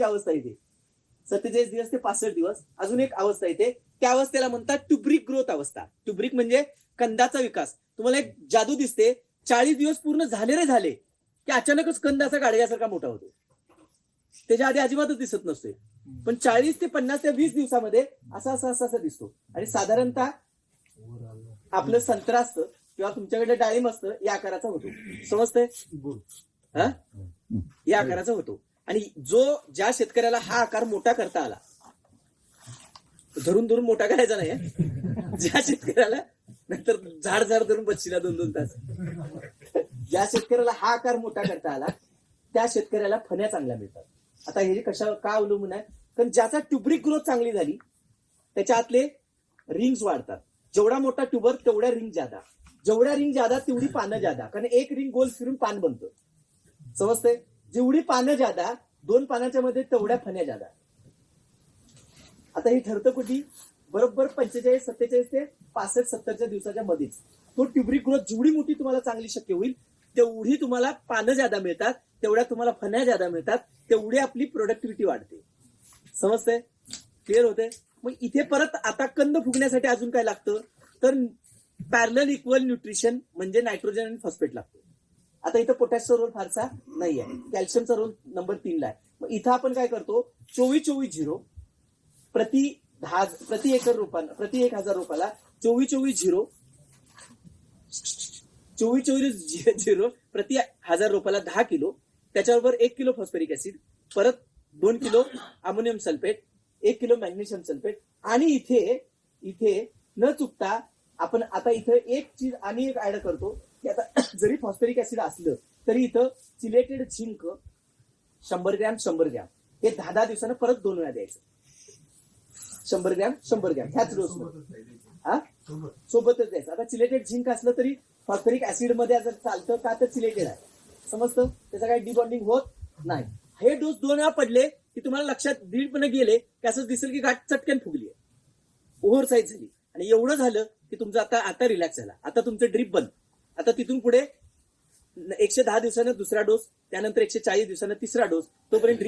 अवस्था येते 47 दिवस ते 65 दिवस. अजून एक अवस्था येते, त्या अवस्थेला म्हणतात ट्युब्रिक ग्रोथ अवस्था. ट्युब्रिक म्हणजे कंदाचा विकास. तुम्हाला एक जादू दिसते, 40 दिवस पूर्ण झाले रे झाले की अचानकच कंद असा गाडग्यासारखा मोठा होतो. त्याच्या आधी अजिबातच दिसत नसते, पण 40 ते 50 ते 20 दिवसामध्ये असा दिसतो. आणि साधारणतः आपलं संत्रा असतं किंवा तुमच्याकडे डाळिंब असतं या आकाराचा होतो. समजतंय? हा, या आकाराचा होतो. आणि ज्या शेतकऱ्याला हा आकार मोठा करता आला, धरून मोठा करायचा नाही, ज्या शेतकऱ्याला, नंतर झाड धरून बसशीला 2-2 तास, ज्या शेतकऱ्याला हा आकार मोठा करता आला त्या शेतकऱ्याला फण्या चांगल्या मिळतात. आता हे कशा का अवलंबून आहे? कारण ज्याचा ट्युब्रिक ग्रोथ चांगली झाली त्याच्या आतले रिंग्स वाढतात. जेवढा मोठा ट्युबर तेवढ्या रिंग जादा, जेवढ्या रिंग जादा तेवढी पानं जादा, कारण एक रिंग गोल फिरून पान बनतं. समजते? जेवढी पानं जादा, 2 पानाच्या मध्ये तेवढ्या फण्या जादा. आता हे ठरतं कुठे? बरोबर 45, 47 ते 65, 70च्या दिवसाच्या मध्येच. तो ट्युब्रिक ग्रोथ जेवढी मोठी तुम्हाला चांगली शक्य होईल तेवढी तुम्हाला पानं जादा मिळतात, तेवढ्या तुम्हाला फण्या जादा मिळतात, तेवढी आपली प्रोडक्टिव्हिटी वाढते. समजते? क्लिअर होते? मग इथे परत आता कंद फुगण्यासाठी अजून काय लागतं? तर पॅरलल इक्वल न्यूट्रिशन म्हणजे नायट्रोजन आणि फॉस्फेट लागतो. आता इथं पोटॅशचा रोल फारसा नाही आहे, कॅल्शियमचा रोल नंबर 3 ला आहे. मग इथं आपण काय करतो? 24-24-0 प्रति एकर रोपाला, प्रति 1000 रोपाला 24-24-0 24-24-0 प्रति 1000 रोपाला 10 किलो, त्याच्याबरोबर 1 किलो फॉस्फरिक ऍसिड, परत 2 kilo ammonium sulphate, 1 kilo magnesium sulphate. आणि इथे न चुकता आपण आता इथं एक चीज आणि एक ऍड करतो की आता जरी फॉस्फरिक ऍसिड असलं तरी इथं चिलेटेड झिंक 100 ग्रॅम 100 ग्रॅम हे 10 दिवसानं परत 2 वेळा द्यायचं. 100 ग्रॅम 100 ग्रॅम ह्याच डोस सोबतच द्यायचं. आता चिलेटेड झिंक असलं तरी फॉस्फरिक ऍसिड मध्ये जर चालतं का? तर चिलेटेड आहे. समजतं? त्याचं काही डिबॉन्डिंग होत नाही. हे डोस 2 वेळा पडले की तुम्हाला लक्षात दीडपणे गेले की असं दिसेल की गाठ चटकन फुगली, ओव्हर साईज झाली. आणि एवढं झालं की तुमचं आता रिलॅक्स झाला. आता तुमचं ड्रिप बंद. आता तिथून पुढे 110 दिवसानं दुसरा डोस, त्यानंतर 140 दिवसानं तिसरा डोस, तोपर्यंत ड्रिप